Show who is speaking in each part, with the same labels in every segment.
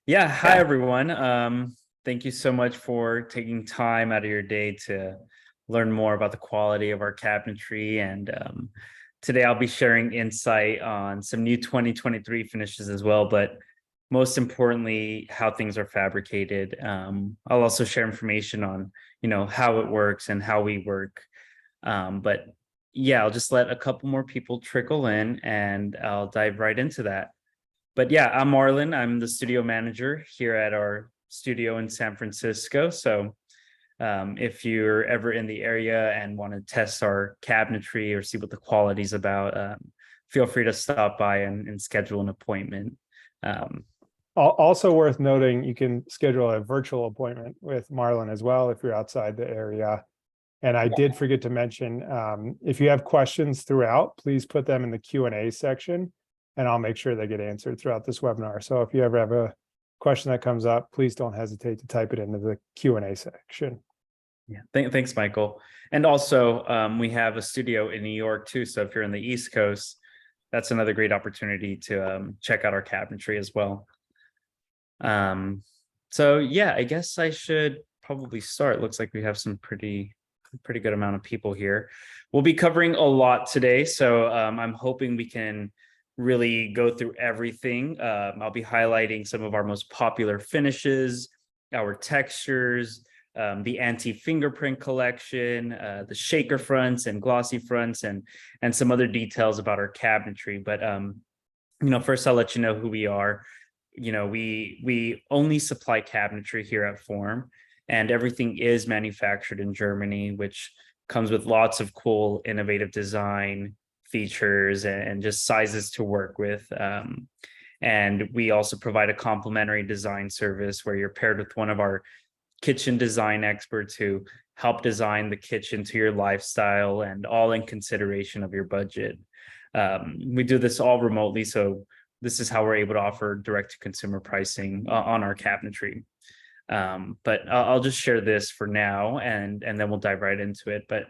Speaker 1: Yeah, hi everyone. Thank you so much for taking time out of your day to learn more about the quality of our cabinetry. And today I'll be sharing insight on some new 2023 finishes as well, but most importantly, how things are fabricated. I'll also share information on, how it works and how we work. But yeah, I'll just let a couple more people trickle in and I'll dive right into that. But yeah, I'm Marlon. I'm the studio manager here at our studio in San Francisco. So if you're ever in the area and want to test our cabinetry or see what the quality is about, feel free to stop by and schedule an appointment. Um,
Speaker 2: Also worth noting, you can schedule a virtual appointment with Marlon as well if you're outside the area. And I did forget to mention, if you have questions throughout, please put them in the Q&A section, and I'll make sure they get answered throughout this webinar. So if you ever have a question that comes up, please don't hesitate to type it into the Q&A section.
Speaker 1: yeah, thanks, Michael. And also, we have a studio in New York too. So if you're in the East Coast, that's another great opportunity to check out our cabinetry as well. So yeah, I guess I should probably start. Looks like we have some pretty good amount of people here. We'll be covering a lot today, so I'm hoping we can really go through everything. I'll be highlighting some of our most popular finishes, our textures, the anti-fingerprint collection, the shaker fronts and glossy fronts, and some other details about our cabinetry. But first I'll let you know who we are. We only supply cabinetry here at Form, and everything is manufactured in Germany, which comes with lots of cool, innovative design features and just sizes to work with. And we also provide a complimentary design service where you're paired with one of our kitchen design experts who help design the kitchen to your lifestyle and all in consideration of your budget. We do this all remotely, so this is how we're able to offer direct to consumer pricing on our cabinetry. But I'll just share this for now and then we'll dive right into it. But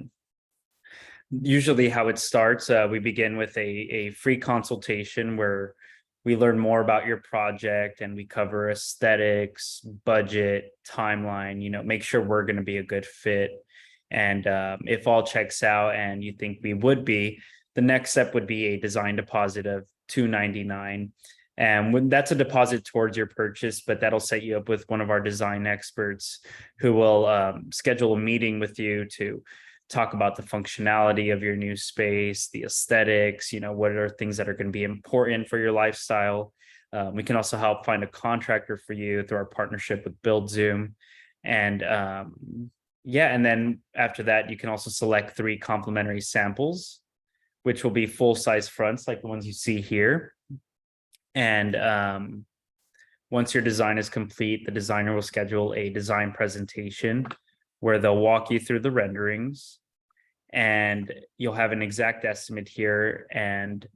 Speaker 1: usually how it starts, we begin with a free consultation where we learn more about your project and we cover aesthetics, budget, timeline, make sure we're going to be a good fit. And if all checks out and you think we would be, the next step would be a design deposit of $299. And when that's a deposit towards your purchase, but that'll set you up with one of our design experts who will schedule a meeting with you to talk about the functionality of your new space, the aesthetics, what are things that are going to be important for your lifestyle. We can also help find a contractor for you through our partnership with BuildZoom. And yeah, and then after that, you can also select 3 complimentary samples, which will be full-size fronts like the ones you see here. And once your design is complete, the designer will schedule a design presentation where they'll walk you through the renderings and you'll have an exact estimate here and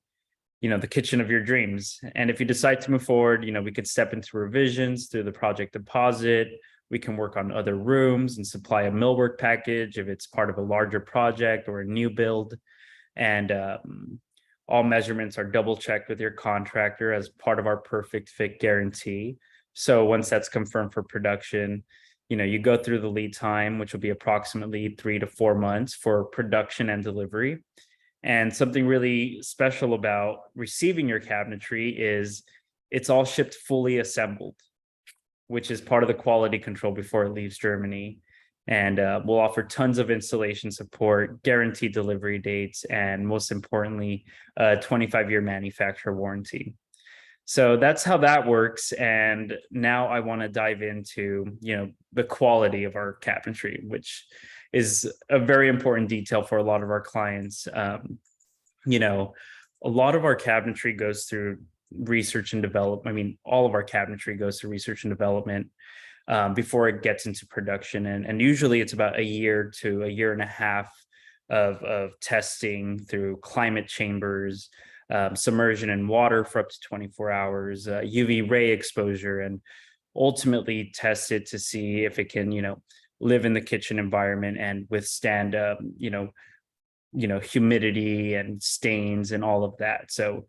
Speaker 1: the kitchen of your dreams. And if you decide to move forward, we could step into revisions through the project deposit. We can work on other rooms and supply a millwork package if it's part of a larger project or a new build. And all measurements are double checked with your contractor as part of our perfect fit guarantee. So once that's confirmed for production, you go through the lead time, which will be approximately 3 to 4 months for production and delivery. And something really special about receiving your cabinetry is it's all shipped fully assembled, which is part of the quality control before it leaves Germany. And we'll offer tons of installation support, guaranteed delivery dates, and most importantly, a 25-year manufacturer warranty. So that's how that works. And now I want to dive into, the quality of our cabinetry, which is a very important detail for a lot of our clients. A lot of our cabinetry goes through research and development. I mean, all of our cabinetry goes through research and development before it gets into production. And usually it's about a year to a year and a half of testing through climate chambers, submersion in water for up to 24 hours, UV ray exposure, and ultimately test it to see if it can, live in the kitchen environment and withstand, humidity and stains and all of that. So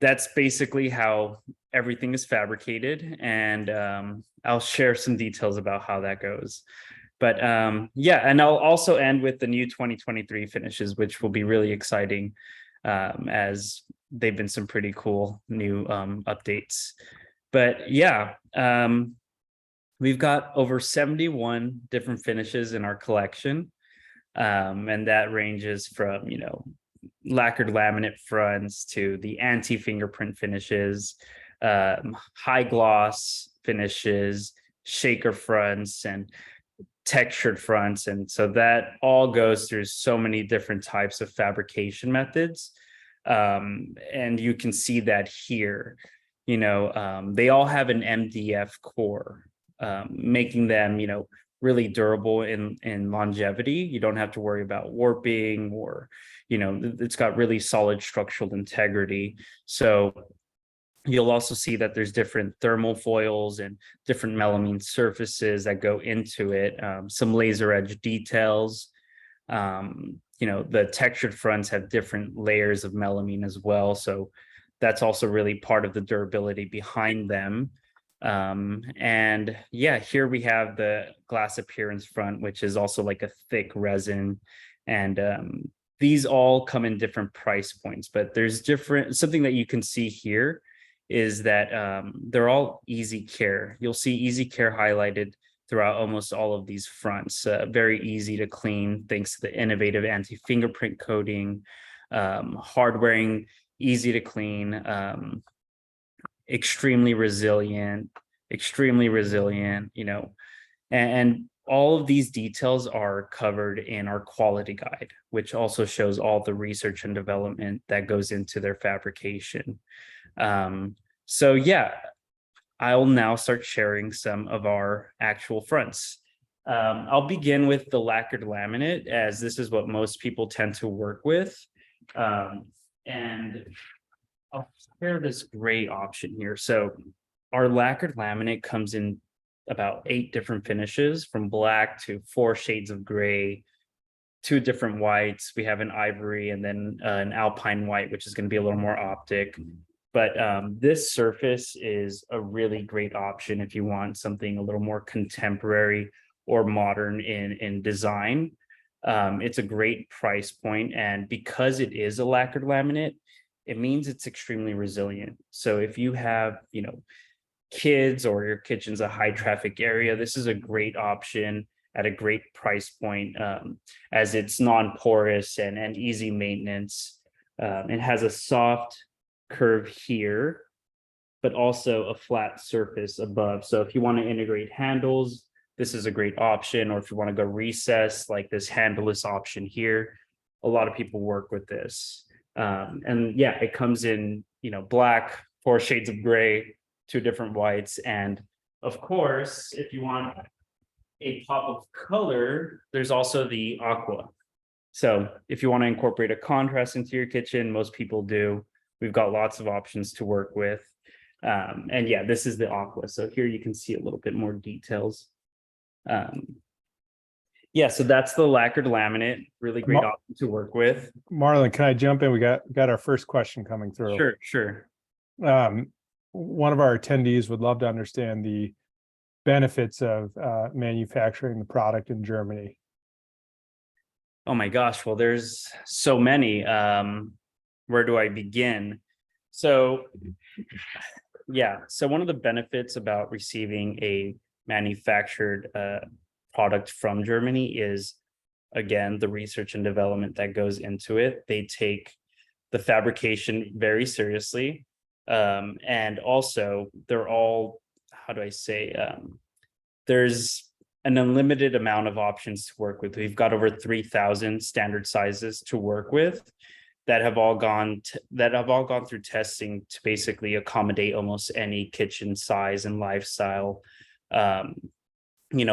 Speaker 1: that's basically how everything is fabricated, and I'll share some details about how that goes. But yeah, and I'll also end with the new 2023 finishes, which will be really exciting, as they've been some pretty cool new updates. But yeah, we've got over 71 different finishes in our collection. And that ranges from, lacquered laminate fronts to the anti-fingerprint finishes, high gloss finishes, shaker fronts, and textured fronts. And so that all goes through so many different types of fabrication methods. And you can see that here. They all have an MDF core, making them, really durable in longevity. You don't have to worry about warping, or, it's got really solid structural integrity. So you'll also see that there's different thermal foils and different melamine surfaces that go into it, some laser edge details. The textured fronts have different layers of melamine as well. So that's also really part of the durability behind them. And yeah, here we have the glass appearance front, which is also like a thick resin. And these all come in different price points, but there's something that you can see here is that they're all easy care. You'll see easy care highlighted throughout almost all of these fronts. Very easy to clean thanks to the innovative anti-fingerprint coating, hard wearing, easy to clean, extremely resilient, and all of these details are covered in our quality guide, which also shows all the research and development that goes into their fabrication. So yeah, I'll now start sharing some of our actual fronts. I'll begin with the lacquered laminate, as this is what most people tend to work with. And I'll share this gray option here. So our lacquered laminate comes in about 8 different finishes, from black to 4 shades of gray, 2 different whites. We have an ivory and then an alpine white, which is going to be a little more optic. But this surface is a really great option if you want something a little more contemporary or modern in design. It's a great price point, and because it is a lacquered laminate, it means it's extremely resilient. So if you have, kids, or your kitchen's a high traffic area, this is a great option at a great price point, as it's non-porous and easy maintenance. It has a soft curve here, but also a flat surface above. So if you want to integrate handles, this is a great option. Or if you want to go recess, like this handleless option here, a lot of people work with this. And yeah, it comes in, black, 4 shades of gray, 2 different whites. And of course, if you want a pop of color, there's also the aqua. So if you want to incorporate a contrast into your kitchen, most people do. We've got lots of options to work with. And yeah, this is the aqua. So here you can see a little bit more details. Yeah, so that's the lacquered laminate, really great option to work with.
Speaker 2: Marlon, can I jump in? We got our first question coming through.
Speaker 1: Sure.
Speaker 2: One of our attendees would love to understand the benefits of manufacturing the product in Germany.
Speaker 1: Oh my gosh, well, there's so many. Where do I begin? So yeah, so one of the benefits about receiving a manufactured product from Germany is, again, the research and development that goes into it. They take the fabrication very seriously. And also they're all, how do I say, there's an unlimited amount of options to work with. We've got over 3,000 standard sizes to work with that have all gone through testing to basically accommodate almost any kitchen size and lifestyle.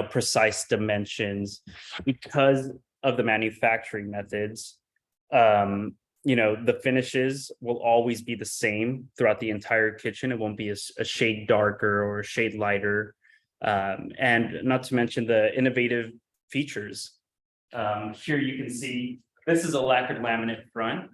Speaker 1: Precise dimensions because of the manufacturing methods. The finishes will always be the same throughout the entire kitchen. It won't be a shade darker or a shade lighter. And not to mention the innovative features. Here you can see, this is a lacquered laminate front.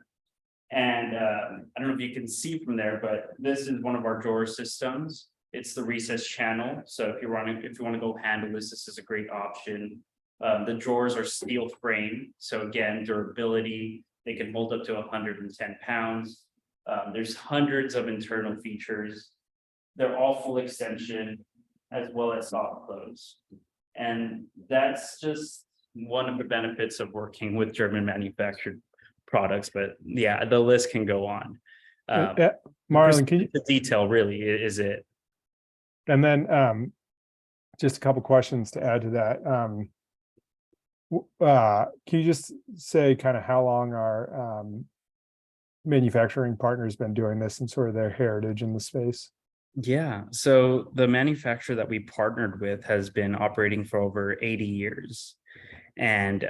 Speaker 1: And I don't know if you can see from there, but this is one of our drawer systems. It's the recess channel. So if you want to go handle this is a great option. The drawers are steel frame. So again, durability, they can hold up to 110 pounds. There's hundreds of internal features. They're all full extension as well as soft close. And that's just one of the benefits of working with German manufactured products. But yeah, the list can go on.
Speaker 2: Marlon, can you,
Speaker 1: The detail really is it.
Speaker 2: and then just a couple questions to add to that. Can you just say kind of how long our manufacturing partner's been doing this and sort of their heritage in the space?
Speaker 1: Yeah, so the manufacturer that we partnered with has been operating for over 80 years. And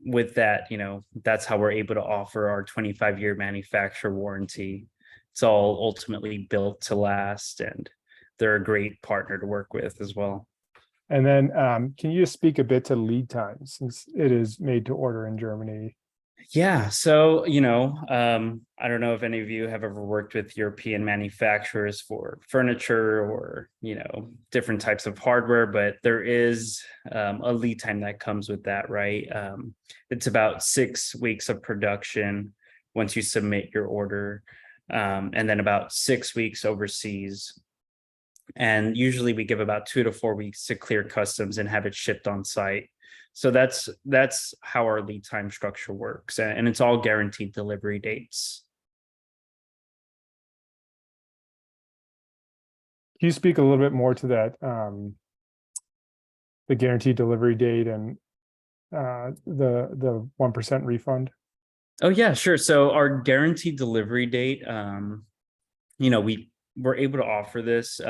Speaker 1: with that, that's how we're able to offer our 25-year manufacturer warranty. It's all ultimately built to last, and they're a great partner to work with as well.
Speaker 2: And then can you just speak a bit to lead times since it is made to order in Germany?
Speaker 1: Yeah, so I don't know if any of you have ever worked with European manufacturers for furniture or different types of hardware, but there is a lead time that comes with that, right? It's about 6 weeks of production once you submit your order, and then about 6 weeks overseas. And usually we give about 2 to 4 weeks to clear customs and have it shipped on site. So that's how our lead time structure works, and it's all guaranteed delivery dates.
Speaker 2: Can you speak a little bit more to that, the guaranteed delivery date and the 1% refund?
Speaker 1: Oh yeah, sure. So our guaranteed delivery date, we're able to offer this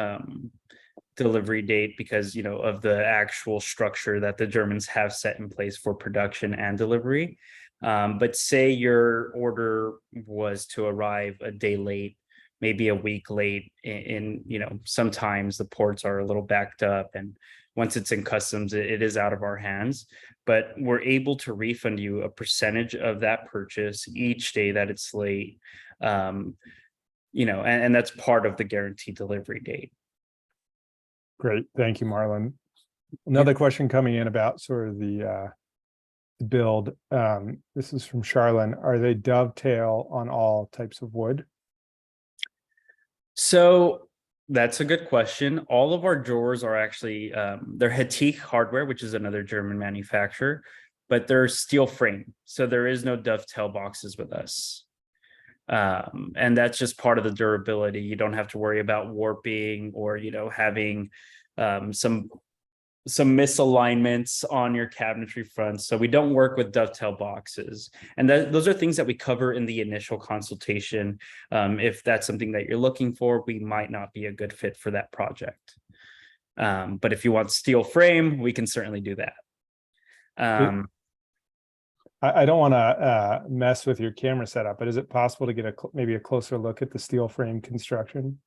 Speaker 1: delivery date because of the actual structure that the Germans have set in place for production and delivery. But say your order was to arrive a day late, maybe a week late, in sometimes the ports are a little backed up, and once it's in customs, it is out of our hands. But we're able to refund you a percentage of that purchase each day that it's late. And that's part of the guaranteed delivery date.
Speaker 2: Great. Thank you, Marlon. Another question coming in about sort of the build. This is from Charlene. Are they dovetail on all types of wood?
Speaker 1: So that's a good question. All of our drawers are actually, they're Hettich hardware, which is another German manufacturer, but they're steel frame. So there is no dovetail boxes with us. And that's just part of the durability. You don't have to worry about warping or having some misalignments on your cabinetry front. So we don't work with dovetail boxes, and those are things that we cover in the initial consultation. If that's something that you're looking for, we might not be a good fit for that project. But if you want steel frame, we can certainly do that.
Speaker 2: I don't want to mess with your camera setup, but is it possible to get maybe a closer look at the steel frame construction?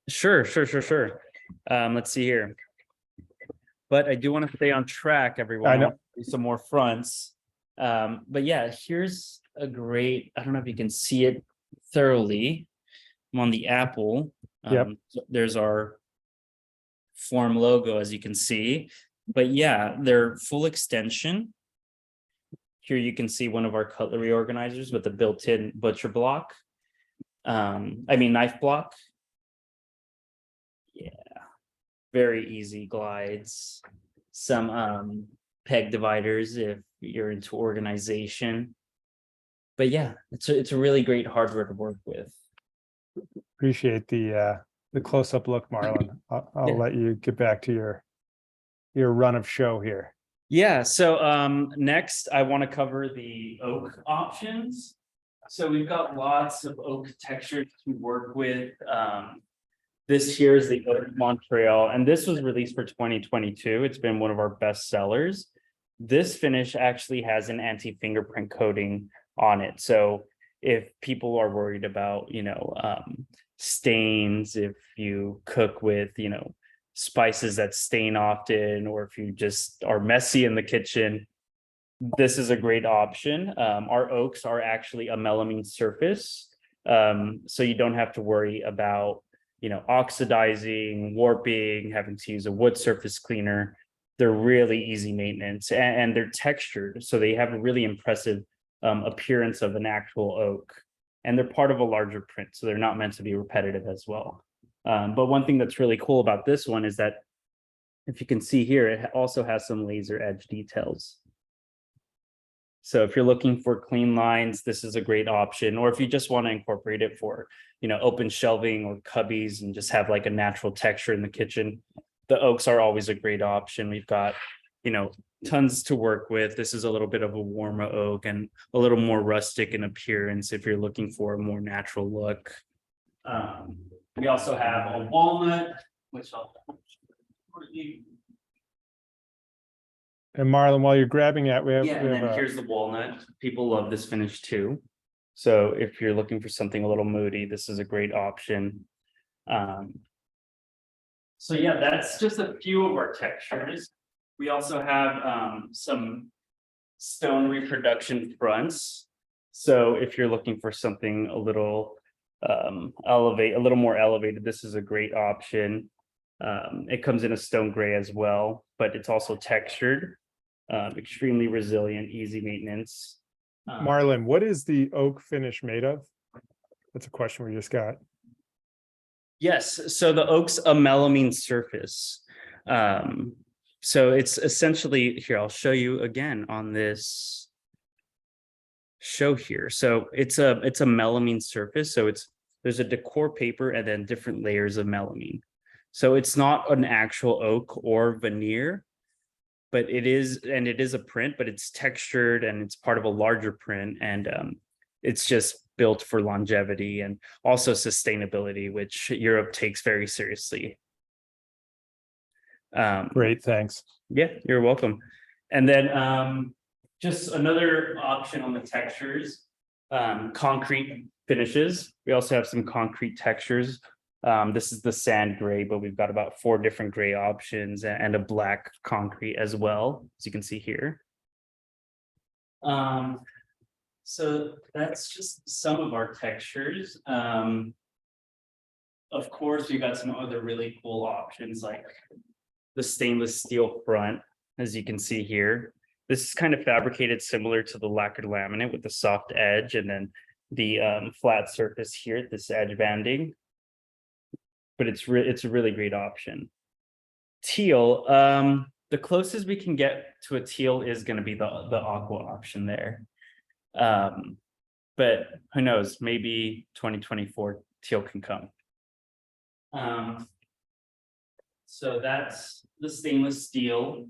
Speaker 1: Sure. Let's see here. But I do want to stay on track, everyone.
Speaker 2: I know.
Speaker 1: Some more fronts. But yeah, here's a great, I don't know if you can see it thoroughly. I'm on the Apple.
Speaker 2: Yep.
Speaker 1: So there's our form logo, as you can see. But yeah, they're full extension. Here you can see one of our cutlery organizers with a built-in butcher block. Knife block. Yeah, very easy glides. Some peg dividers if you're into organization. But yeah, it's a really great hardware to work with.
Speaker 2: Appreciate the close-up look, Marlon. I'll
Speaker 1: Yeah.
Speaker 2: let you get back to your run of show here.
Speaker 1: Yeah, so next I want to cover the oak options. So we've got lots of oak textures to work with. This here is the Oak Montreal, and this was released for 2022. It's been one of our best sellers. This finish actually has an anti-fingerprint coating on it. So if people are worried about, stains, if you cook with, spices that stain often, or if you just are messy in the kitchen, this is a great option. Our oaks are actually a melamine surface. So you don't have to worry about, oxidizing, warping, having to use a wood surface cleaner. They're really easy maintenance, and they're textured. So they have a really impressive appearance of an actual oak. And they're part of a larger print. So they're not meant to be repetitive as well. But one thing that's really cool about this one is that if you can see here, it also has some laser edge details. So if you're looking for clean lines, this is a great option. Or if you just want to incorporate it for, open shelving or cubbies and just have like a natural texture in the kitchen, the oaks are always a great option. We've got, tons to work with. This is a little bit of a warmer oak and a little more rustic in appearance if you're looking for a more natural look. We also have a walnut, which I'll.
Speaker 2: And Marlon, while you're grabbing that, we have,
Speaker 1: Yeah, and then here's the walnut. People love this finish too. So if you're looking for something a little moody, this is a great option. So yeah, that's just a few of our textures. We also have some stone reproduction fronts. So if you're looking for something a little more elevated, this is a great option. It comes in a stone gray as well, but it's also textured. Extremely resilient, easy maintenance.
Speaker 2: Marlon, what is the oak finish made of? That's a question we just got.
Speaker 1: Yes, so the oak's a melamine surface. So it's essentially, here, I'll show you again on this show here. So it's a melamine surface. So there's a decor paper and then different layers of melamine. So it's not an actual oak or veneer, but it is a print, but it's textured and it's part of a larger print, and it's just built for longevity and also sustainability, which Europe takes very seriously.
Speaker 2: Great, thanks.
Speaker 1: Yeah, you're welcome. And then just another option on the textures, concrete finishes. We also have some concrete textures. This is the sand gray, but we've got about 4 different gray options and a black concrete as well, as you can see here. So that's just some of our textures. Of course, we've got some other really cool options like the stainless steel front, as you can see here. This is kind of fabricated similar to the lacquered laminate with the soft edge and then the flat surface here, this edge banding. But it's a really great option. Teal, the closest we can get to a teal is going to be the aqua option there. But who knows, maybe 2024 teal can come. So that's the stainless steel.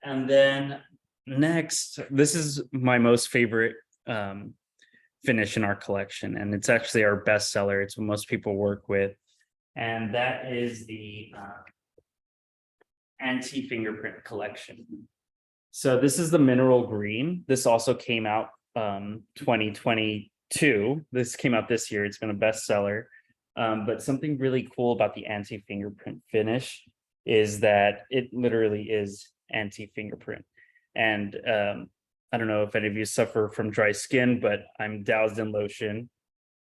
Speaker 1: And then next, this is my most favorite finish in our collection, and it's actually our best seller. It's what most people work with. And that is the anti-fingerprint collection. So this is the mineral green. This also came out 2022. This came out this year. It's been a bestseller. But something really cool about the anti-fingerprint finish is that it literally is anti-fingerprint. And I don't know if any of you suffer from dry skin, but I'm doused in lotion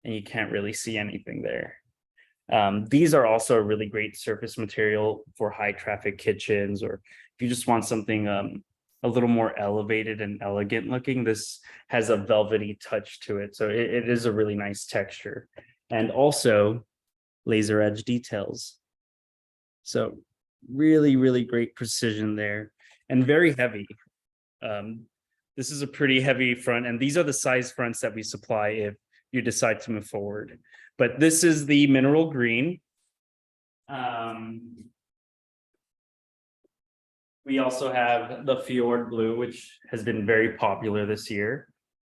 Speaker 1: and you can't really see anything there. These are also a really great surface material for high traffic kitchens, or if you just want something a little more elevated and elegant looking. This has a velvety touch to it, so it is a really nice texture, and also laser edge details. So really great precision there, and very heavy. This is a pretty heavy front, and these are the size fronts that we supply if you decide to move forward. But this is the mineral green. We also have the fjord blue, which has been very popular this year,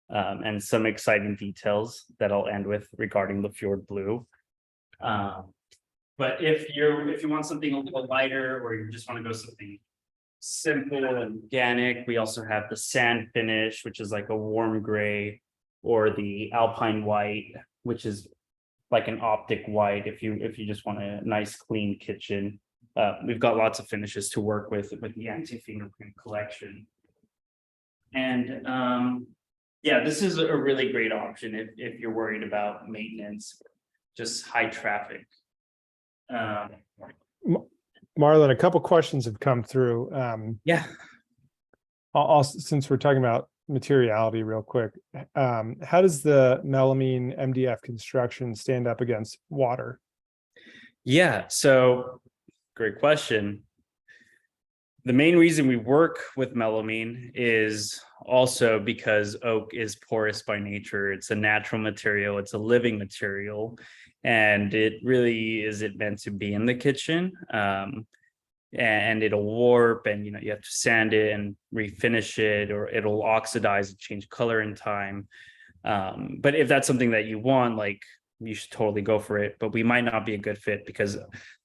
Speaker 1: and some exciting details that I'll end with regarding the fjord blue. But if you want something a little lighter, or you just want to go something simple and organic, we also have the sand finish, which is like a warm gray, or the alpine white, which is like an optic white if you just want a nice clean kitchen. We've got lots of finishes to work with the anti-fingerprint collection. And yeah, this is a really great option if you're worried about maintenance, just high traffic. Um,
Speaker 2: Marlon, a couple questions have come through.
Speaker 1: yeah,
Speaker 2: Since we're talking about materiality real quick, how does the melamine MDF construction stand up against water?
Speaker 1: yeah. So great question. The main reason we work with melamine is also because oak is porous by nature. It's a natural material, it's a living material, and it really isn't meant to be in the kitchen. And it'll warp, and you have to sand it and refinish it, or it'll oxidize and change color in time. But if that's something that you want, like, you should totally go for it. But we might not be a good fit because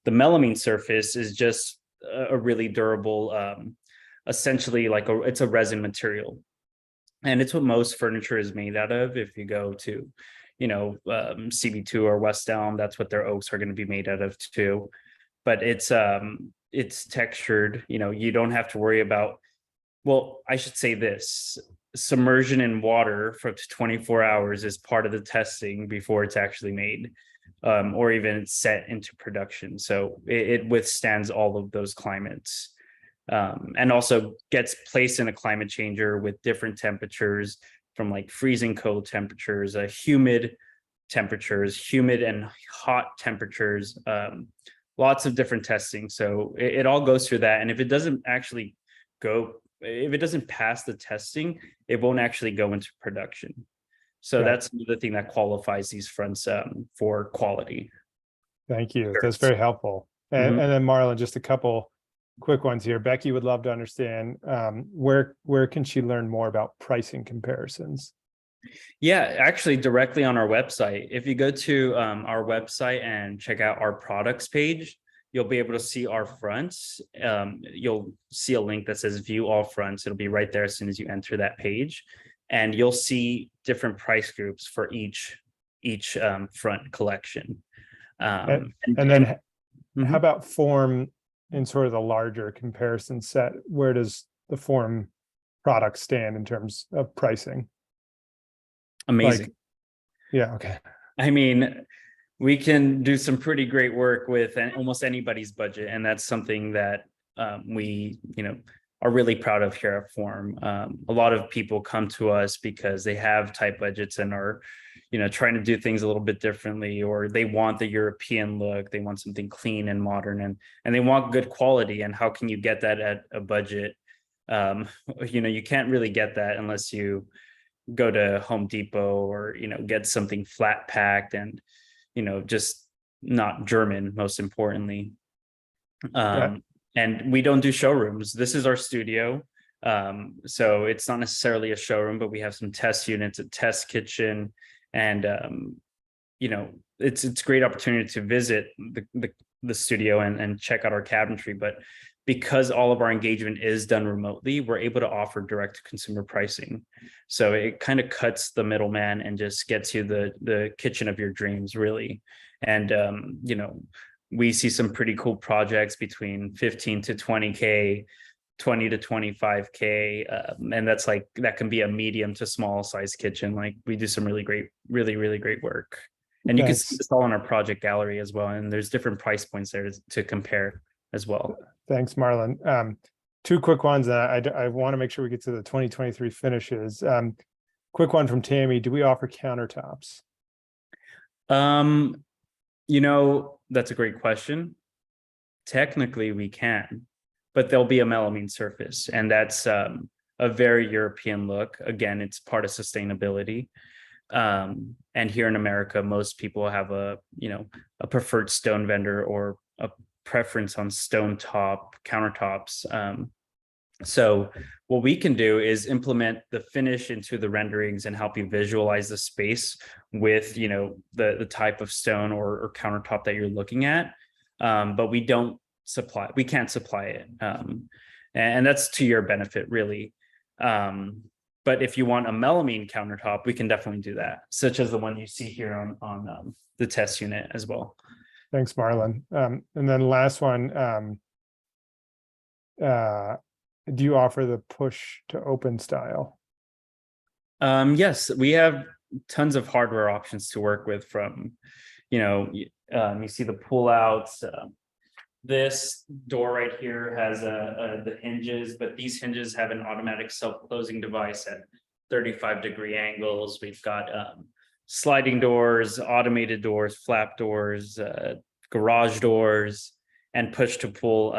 Speaker 1: the melamine surface is just a really durable, essentially like it's a resin material, and it's what most furniture is made out of. If you go to, CB2 or West Elm, that's what their oaks are going to be made out of too. But it's textured. You don't have to worry about. Well, I should say this: submersion in water for up to 24 hours is part of the testing before it's actually made, or even set into production. So it withstands all of those climates, and also gets placed in a climate changer with different temperatures, from like freezing cold temperatures, humid and hot temperatures, lots of different testing. So it all goes through that. And if it doesn't pass the testing, it won't actually go into production. So that's the thing that qualifies these fronts for quality.
Speaker 2: Thank you. That's very helpful. And then Marlon, just a couple quick ones here. Becky would love to understand where can she learn more about pricing comparisons?
Speaker 1: Yeah, actually directly on our website. If you go to our website and check out our products page, you'll be able to see our fronts. You'll see a link that says view all fronts. It'll be right there as soon as you enter that page. And you'll see different price groups for each front collection.
Speaker 2: And then how about form in sort of the larger comparison set? Where does the form product stand in terms of pricing?
Speaker 1: Amazing.
Speaker 2: Yeah. Okay.
Speaker 1: I mean, we can do some pretty great work with almost anybody's budget, and that's something that we are really proud of here at Form. A lot of people come to us because they have tight budgets and are trying to do things a little bit differently, or they want the European look, they want something clean and modern, and they want good quality. And how can you get that at a budget? You can't really get that unless you go to Home Depot or get something flat packed and just not German, most importantly. And we don't do showrooms. This is our studio. So it's not necessarily a showroom, but we have some test units, a test kitchen, and it's a great opportunity to visit the studio and check out our cabinetry. But because all of our engagement is done remotely, we're able to offer direct to consumer pricing. So it kind of cuts the middleman and just gets you the kitchen of your dreams, really. And we see some pretty cool projects between 15 to 20K, 20 to 25K. And that can be a medium to small size kitchen. Like, we do some really great work. And you can see this all in our project gallery as well. And there's different price points there to compare as well.
Speaker 2: Thanks, Marlon. Two quick ones. I want to make sure we get to the 2023 finishes. Quick one from Tammy. Do we offer countertops?
Speaker 1: That's a great question. Technically, we can, but there'll be a melamine surface, and that's a very European look. Again, it's part of sustainability. And here in America, most people have a preferred stone vendor or a preference on stone top countertops. So what we can do is implement the finish into the renderings and help you visualize the space with the type of stone or countertop that you're looking at. But we can't supply it. And that's to your benefit, really. But if you want a melamine countertop, we can definitely do that, such as the one you see here on the test unit as well.
Speaker 2: Thanks, Marlon. And then last one, do you offer the push to open style?
Speaker 1: Yes, we have tons of hardware options to work with from, you see the pull outs. This door right here has the hinges, but these hinges have an automatic self-closing device at 35-degree angles. We've got sliding doors, automated doors, flap doors, garage doors, and push to pull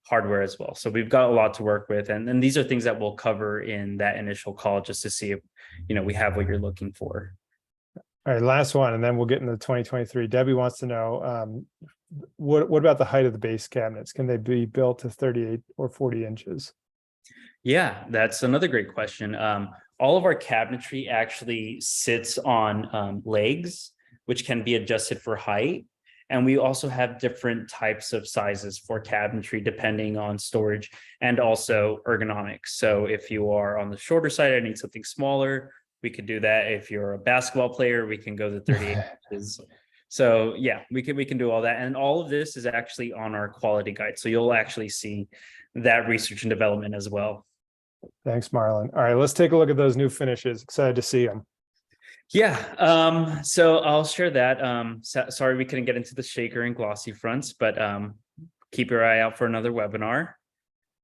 Speaker 1: hardware as well. So we've got a lot to work with. And these are things that we'll cover in that initial call just to see if, we have what you're looking for.
Speaker 2: All right, last one, and then we'll get into 2023. Debbie wants to know, what about the height of the base cabinets? Can they be built to 38 or 40 inches?
Speaker 1: Yeah, that's another great question. All of our cabinetry actually sits on legs, which can be adjusted for height. And we also have different types of sizes for cabinetry depending on storage and also ergonomics. So if you are on the shorter side, I need something smaller, we could do that. If you're a basketball player, we can go to 38 inches. So yeah, we can do all that. And all of this is actually on our quality guide. So you'll actually see that research and development as well.
Speaker 2: Thanks, Marlon. All right, let's take a look at those new finishes. Excited to see them.
Speaker 1: Yeah, so I'll share that. Sorry we couldn't get into the shaker and glossy fronts, but keep your eye out for another webinar.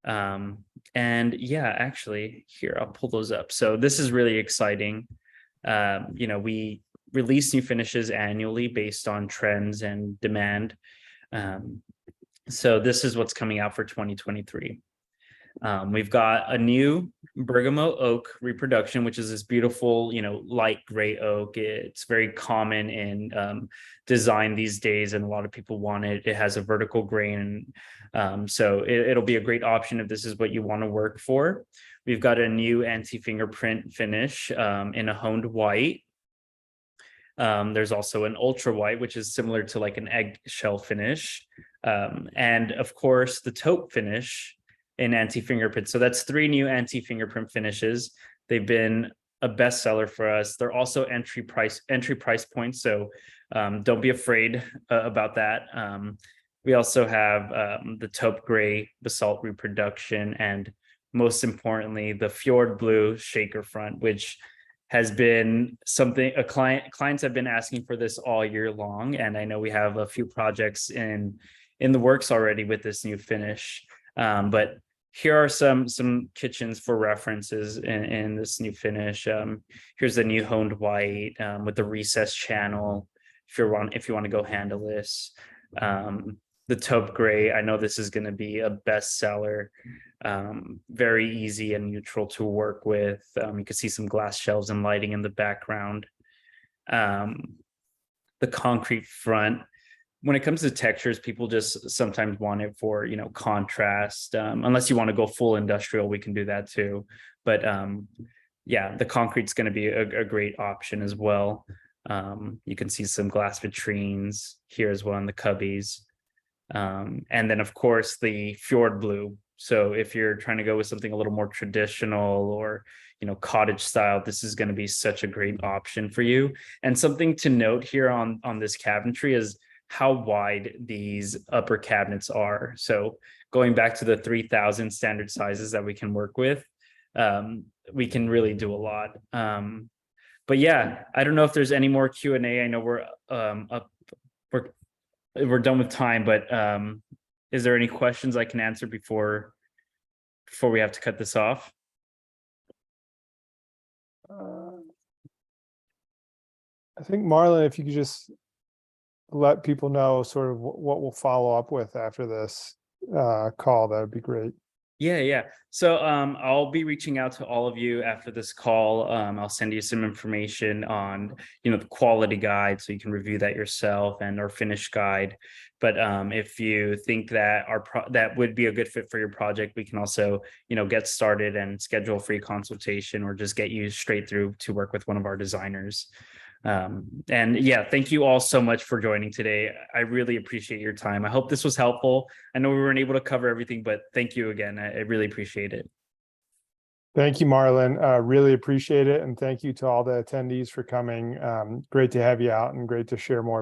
Speaker 1: And yeah, actually here, I'll pull those up. So this is really exciting. We release new finishes annually based on trends and demand. So this is what's coming out for 2023. We've got a new bergamot oak reproduction, which is this beautiful, light gray oak. It's very common in design these days, and a lot of people want it. It has a vertical grain, so it'll be a great option if this is what you want to work for. We've got a new anti-fingerprint finish in a honed white. There's also an ultra white, which is similar to like an eggshell finish, and of course the taupe finish in anti-fingerprint. So that's 3 new anti-fingerprint finishes. They've been a bestseller for us. They're also entry price points. So don't be afraid about that. We also have the taupe gray basalt reproduction, and most importantly, the fjord blue shaker front, which has been something clients have been asking for this all year long. And I know we have a few projects in the works already with this new finish. But here are some kitchens for references in this new finish. Here's the new honed white with the recessed channel. If you want to go handleless, the taupe gray. I know this is going to be a bestseller. Very easy and neutral to work with. You can see some glass shelves and lighting in the background. The concrete front. When it comes to textures, people just sometimes want it for, contrast. Unless you want to go full industrial, we can do that too. But yeah, the concrete's going to be a great option as well. You can see some glass vitrines here as well in the cubbies. And then of course the fjord blue. So if you're trying to go with something a little more traditional or, cottage style, this is going to be such a great option for you. And something to note here on this cabinetry is how wide these upper cabinets are. So going back to the 3000 standard sizes that we can work with, we can really do a lot. But yeah, I don't know if there's any more Q&A. I know we're done with time, but is there any questions I can answer before we have to cut this off?
Speaker 2: I think Marlon, if you could just let people know sort of what we'll follow up with after this call, that would be great.
Speaker 1: Yeah. So I'll be reaching out to all of you after this call. I'll send you some information on, the quality guide so you can review that yourself, and our finish guide. But if you think that that would be a good fit for your project, we can also, get started and schedule a free consultation, or just get you straight through to work with one of our designers. And yeah, thank you all so much for joining today. I really appreciate your time. I hope this was helpful. I know we weren't able to cover everything, but thank you again. I really appreciate it.
Speaker 2: Thank you, Marlon. Really appreciate it. And thank you to all the attendees for coming. Great to have you out and great to share more